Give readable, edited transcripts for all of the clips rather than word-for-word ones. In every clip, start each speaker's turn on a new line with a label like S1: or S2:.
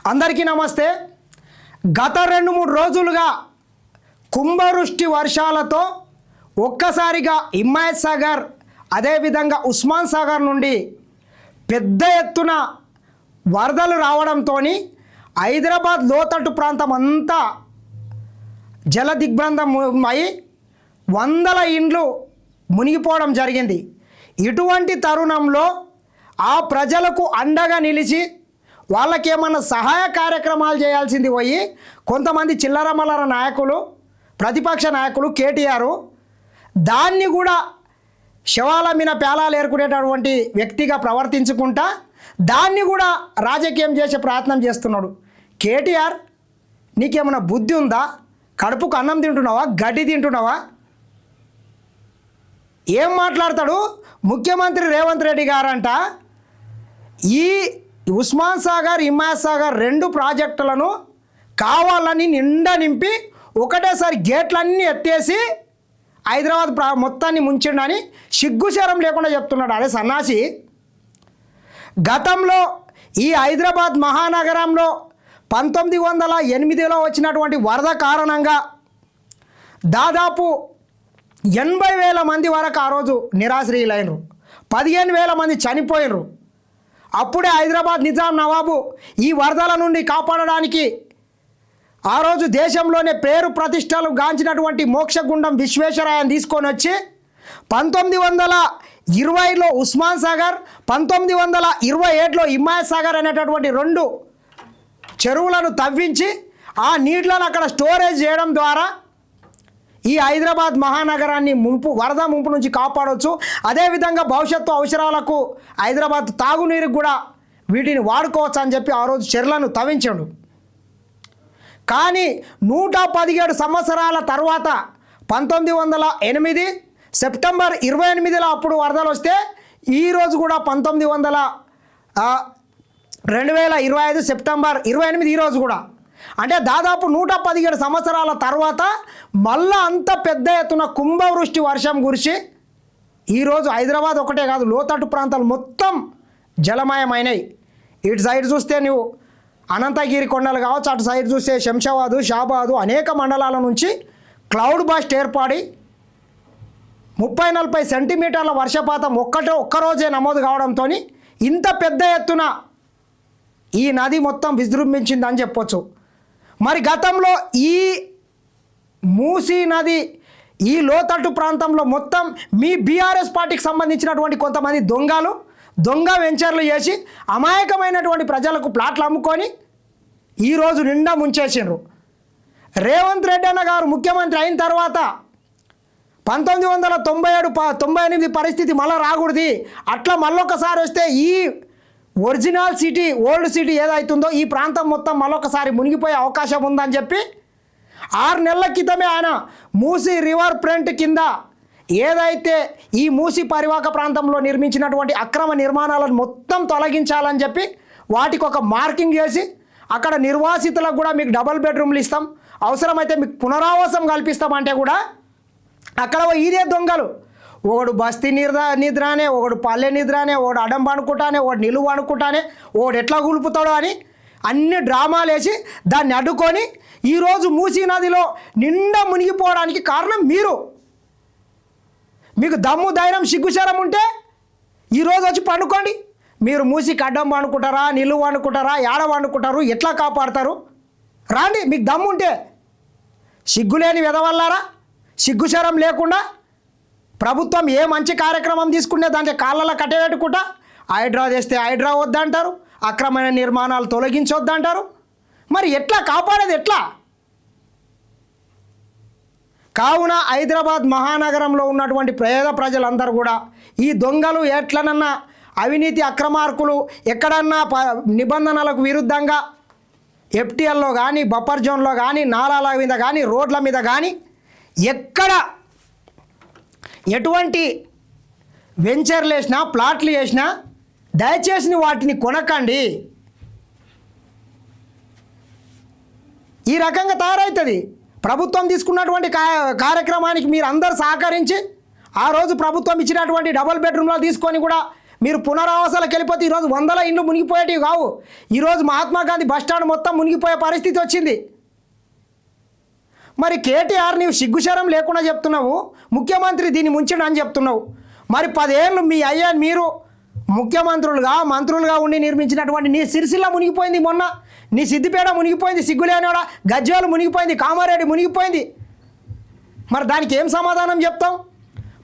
S1: అందరికీ నమస్తే. గత 2-3 రోజులుగా కుంభవృష్టి వర్షాలతో ఒక్కసారిగా హిమాయత్ సాగర్ అదేవిధంగా ఉస్మాన్ సాగర్ నుండి పెద్ద ఎత్తున వరదలు రావడంతో హైదరాబాద్ లోతట్టు ప్రాంతం అంతా జల దిగ్బంధమై వందల ఇండ్లు మునిగిపోవడం జరిగింది. ఇటువంటి తరుణంలో ఆ ప్రజలకు అండగా నిలిచి వాళ్ళకేమన్నా సహాయ కార్యక్రమాలు చేయాల్సింది పోయి కొంతమంది చిల్లర మల్లర నాయకులు, ప్రతిపక్ష నాయకులు కేటీఆర్ దాన్ని కూడా శవాల మీద పేలాలు ఏరుకునేటటువంటి వ్యక్తిగా ప్రవర్తించుకుంటా దాన్ని కూడా రాజకీయం చేసే ప్రయత్నం చేస్తున్నాడు. కేటీఆర్, నీకేమైనా బుద్ధి ఉందా? కడుపుకు అన్నం తింటున్నావా? గడ్డి తింటున్నావా? ఏం మాట్లాడతాడు? ముఖ్యమంత్రి రేవంత్ రెడ్డి గారంట ఈ ఉస్మాన్ సాగర్, హిమాయత్ సాగర్ 2 ప్రాజెక్టులను కావాలని నిండా నింపి ఒకటేసారి గేట్లన్నీ ఎత్తేసి హైదరాబాద్ మొత్తాన్ని ముంచిండని సిగ్గుశరం లేకుండా చెప్తున్నాడు. అదే సన్నాసి. గతంలో ఈ హైదరాబాద్ మహానగరంలో 1908లో వచ్చినటువంటి వరద కారణంగా దాదాపు 80,000 మంది వరకు ఆ రోజు నిరాశ్రయులైనరు, 15,000 మంది చనిపోయినరు. అప్పుడే హైదరాబాద్ నిజాం నవాబు ఈ వరదల నుండి కాపాడడానికి ఆ రోజు దేశంలోనే పేరు ప్రతిష్టలు గాంచినటువంటి మోక్షగుండం విశ్వేశ్వరయ్యను తీసుకొని వచ్చి 1920లో ఉస్మాన్ సాగర్, 1927లో హిమాయత్ సాగర్ అనేటటువంటి 2 చెరువులను తవ్వించి ఆ నీళ్లను అక్కడ స్టోరేజ్ చేయడం ద్వారా ఈ హైదరాబాద్ మహానగరాన్ని వరద ముంపు నుంచి కాపాడవచ్చు. అదేవిధంగా భవిష్యత్తు అవసరాలకు హైదరాబాద్ తాగునీరుకు కూడా వీటిని వాడుకోవచ్చు అని చెప్పి ఆ రోజు చెరువులను తవ్వించాడు. కానీ 117 సంవత్సరాల తర్వాత 1908 సెప్టెంబర్ 28లో అప్పుడు వరదలు వస్తే ఈరోజు కూడా 2025 సెప్టెంబర్ 28 ఈరోజు కూడా అంటే దాదాపు 117 సంవత్సరాల తర్వాత మళ్ళా అంత పెద్ద ఎత్తున కుంభవృష్టి వర్షం కురిసి ఈరోజు హైదరాబాద్ ఒకటే కాదు లోతట్టు ప్రాంతాలు మొత్తం జలమయమైనాయి. ఇటు సైడ్ చూస్తే నువ్వు అనంతగిరి కొండలు కావచ్చు, అటు సైడ్ చూస్తే శంషాబాదు, షాబాదు అనేక మండలాల నుంచి క్లౌడ్ బస్ట్ ఏర్పడి 30-40 సెంటీమీటర్ల వర్షపాతం ఒక్కరోజే నమోదు కావడంతో ఇంత పెద్ద ఎత్తున ఈ నది మొత్తం విజృంభించిందని చెప్పొచ్చు. మరి గతంలో ఈ మూసీ నది ఈ లోతట్టు ప్రాంతంలో మొత్తం మీ బీఆర్ఎస్ పార్టీకి సంబంధించినటువంటి కొంతమంది దొంగ వెంచర్లు చేసి అమాయకమైనటువంటి ప్రజలకు ప్లాట్లు అమ్ముకొని ఈరోజు నిండా ముంచేసిండ్రు. రేవంత్ రెడ్డి అన్న గారు ముఖ్యమంత్రి అయిన తర్వాత 1997-98 పరిస్థితి మళ్ళీ రాకూడదు, అట్లా మళ్ళొకసారి వస్తే ఈ ఒరిజినల్ సిటీ, ఓల్డ్ సిటీ ఏదైతుందో ఈ ప్రాంతం మొత్తం మళ్ళొకసారి మునిగిపోయే అవకాశం ఉందని చెప్పి 6 నెలల క్రితమే ఆయన మూసీ రివర్ ఫ్రంట్ కింద ఏదైతే ఈ మూసీ పరివాహక ప్రాంతంలో నిర్మించినటువంటి అక్రమ నిర్మాణాలను మొత్తం తొలగించాలని చెప్పి వాటికి ఒక మార్కింగ్ చేసి అక్కడ నిర్వాసితులకు కూడా మీకు డబుల్ బెడ్రూమ్లు ఇస్తాం, అవసరమైతే మీకు పునరావాసం కల్పిస్తామంటే కూడా అక్కడ ఇదే దొంగలు ఒకడు బస్తీ నిద్రానే, ఒకడు పల్లె నిద్రానే, ఒకడు అడం పనుకుంటానే, ఒకడు నిలువు అనుకుంటానే, ఒకడు ఎట్లా కూలుపుతాడో అని అన్ని డ్రామాలు వేసి దాన్ని అడ్డుకొని ఈరోజు మూసీ నదిలో నిండా మునిగిపోవడానికి కారణం మీరు. మీకు దమ్ము ధైర్యం సిగ్గుశరం ఉంటే ఈరోజు వచ్చి పండుకోండి. మీరు మూసీకి అడ్డం పండుకుంటారా, నిలువు అనుకుంటారా, ఏడ పండుకుంటారు, ఎట్లా కాపాడతారు? రాండి, మీకు దమ్ము ఉంటే. సిగ్గులేని వెదవల్లారా, సిగ్గుశరం లేకుండా ప్రభుత్వం ఏ మంచి కార్యక్రమం తీసుకుంటే దాంట్లో కాళ్ళలో కట్టబెట్టుకుంటా హైడ్రా తెస్తే హైడ్రా వద్దంటారు, అక్రమమైన నిర్మాణాలు తొలగించొద్దంటారు. మరి ఎట్లా కాపాడేది ఎట్లా? కావున హైదరాబాద్ మహానగరంలో ఉన్నటువంటి పేద ప్రజలందరూ కూడా ఈ దొంగలు ఎట్లనన్నా అవినీతి అక్రమార్కులు ఎక్కడన్నా నిబంధనలకు విరుద్ధంగా ఎఫ్టీఎల్లో కానీ, బఫర్ జోన్లో కానీ, నాలాల మీద కానీ, రోడ్ల మీద కానీ ఎక్కడ ఎటువంటి వెంచర్లు వేసినా, ప్లాట్లు వేసినా దయచేసి వాటిని కొనకండి. ఈ రకంగా తయారవుతుంది. ప్రభుత్వం తీసుకున్నటువంటి కార్యక్రమానికి మీరు అందరూ సహకరించి ఆ రోజు ప్రభుత్వం ఇచ్చినటువంటి డబుల్ బెడ్రూమ్లో తీసుకొని కూడా మీరు పునరావాసాలకు వెళ్ళిపోతే ఈరోజు వందల ఇండ్లు మునిగిపోయేటివి కావు. ఈరోజు మహాత్మా గాంధీ బస్టాండ్ మొత్తం మునిగిపోయే పరిస్థితి వచ్చింది. మరి కేటీఆర్ నీవు సిగ్గుశరం లేకుండా చెప్తున్నావు, ముఖ్యమంత్రి దీన్ని ముంచండి అని చెప్తున్నావు. మరి 10 ఏళ్ళు మీ అయ్యా మీరు ముఖ్యమంత్రులుగా మంత్రులుగా ఉండి నిర్మించినటువంటి నీ సిరిసిల్ల మునిగిపోయింది, మొన్న నీ సిద్దిపేట మునిగిపోయింది, సిగ్గులేనివాడ గజ్వేలు మునిగిపోయింది, కామారెడ్డి మునిగిపోయింది. మరి దానికి ఏం సమాధానం చెప్తాం?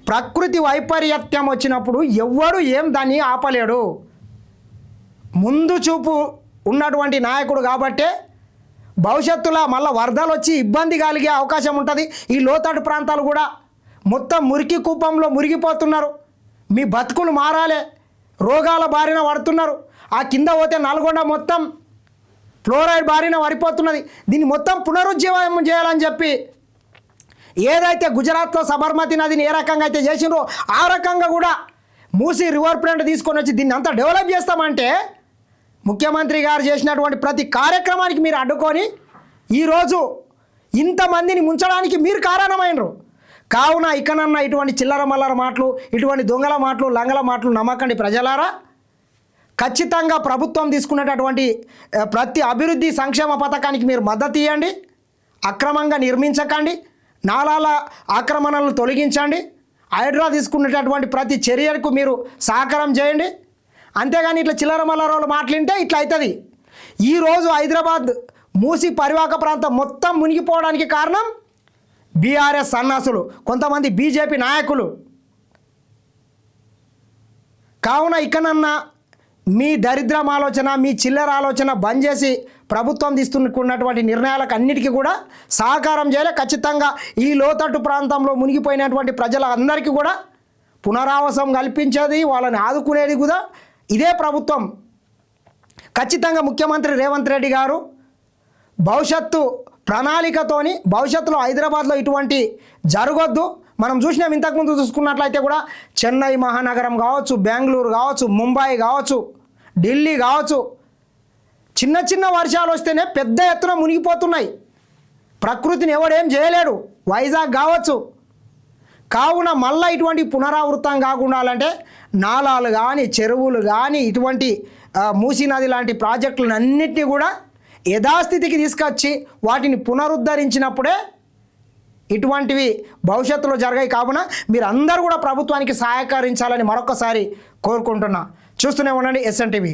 S1: ప్రకృతి వైపరీత్యం వచ్చినప్పుడు ఎవ్వడు ఏం దాన్ని ఆపలేడు. ముందు చూపు ఉన్నటువంటి నాయకుడు కాబట్టే భవిష్యత్తులో మళ్ళీ వరదలు వచ్చి ఇబ్బంది కలిగే అవకాశం ఉంటుంది. ఈ లోతట్టు ప్రాంతాలు కూడా మొత్తం మురికి కూపంలో మురిగిపోతున్నారు. మీ బతుకులు మారాలే, రోగాల బారిన పడుతున్నారు. ఆ కింద పోతే నల్గొండ మొత్తం ఫ్లోరైడ్ బారిన పడిపోతున్నది. దీన్ని మొత్తం పునరుజ్జీవం చేయాలని చెప్పి ఏదైతే గుజరాత్లో సబర్మతి నదిని ఏ రకంగా అయితే చేసినో ఆ రకంగా కూడా మూసి రివర్ ఫ్రంట్ తీసుకొని వచ్చి దీన్ని అంతా డెవలప్ చేస్తామంటే ముఖ్యమంత్రి గారు చేసినటువంటి ప్రతి కార్యక్రమానికి మీరు అడ్డుకొని ఈరోజు ఇంతమందిని ముంచడానికి మీరు కారణమైనరు. కావున ఇకనన్నా ఇటువంటి చిల్లర మల్లర మాటలు, ఇటువంటి దొంగల మాటలు, లంగల మాటలు నమ్మకండి ప్రజలారా. ఖచ్చితంగా ప్రభుత్వం తీసుకునేటటువంటి ప్రతి అభివృద్ధి సంక్షేమ పథకానికి మీరు మద్దతు ఇవ్వండి. అక్రమంగా నిర్మించకండి, నాలాల ఆక్రమణలను తొలగించండి. హైడ్రా తీసుకునేటటువంటి ప్రతి చర్యలకు మీరు సహకారం చేయండి. అంతేగాని ఇట్లా చిల్లర మల్లరోళ్ళు మాట్లాడితే ఇట్లా అవుతుంది. ఈరోజు హైదరాబాద్ మూసి పరివాహక ప్రాంతం మొత్తం మునిగిపోవడానికి కారణం బీఆర్ఎస్ సన్నాసులు, కొంతమంది బీజేపీ నాయకులు. కావున ఇకనన్నా మీ దరిద్రం ఆలోచన, మీ చిల్లర ఆలోచన బంద్ చేసి ప్రభుత్వం తీసుకున్నటువంటి నిర్ణయాలకు అన్నిటికీ కూడా సహకారం చేయాలి. ఖచ్చితంగా ఈ లోతట్టు ప్రాంతంలో మునిగిపోయినటువంటి ప్రజలందరికీ కూడా పునరావాసం కల్పించేది, వాళ్ళని ఆదుకునేది కూడా ఇదే ప్రభుత్వం. ఖచ్చితంగా ముఖ్యమంత్రి రేవంత్ రెడ్డి గారు భవిష్యత్తు ప్రణాళికతోని భవిష్యత్తులో హైదరాబాద్లో ఇటువంటి జరగొద్దు. మనం చూసినాం, ఇంతకుముందు చూసుకున్నట్లయితే కూడా చెన్నై మహానగరం కావచ్చు, బెంగళూరు కావచ్చు, ముంబై కావచ్చు, ఢిల్లీ కావచ్చు, చిన్న చిన్న వర్షాలు వస్తేనే పెద్ద ఎత్తున మునిగిపోతున్నాయి. ప్రకృతిని ఎవడేం చేయలేడు. వైజాగ్ కావచ్చు. కావున మళ్ళీ ఇటువంటి పునరావృతం కాకుండాలంటే నాలాలు కానీ, చెరువులు కానీ, ఇటువంటి మూసీ నది లాంటి ప్రాజెక్టులను అన్నింటినీ కూడా యథాస్థితికి తీసుకొచ్చి వాటిని పునరుద్ధరించినప్పుడే ఇటువంటివి భవిష్యత్తులో జరగాయి. కావున మీరు అందరూ కూడా ప్రభుత్వానికి సహకరించాలని మరొకసారి కోరుకుంటున్నా. చూస్తూనే ఉండండి SN TV.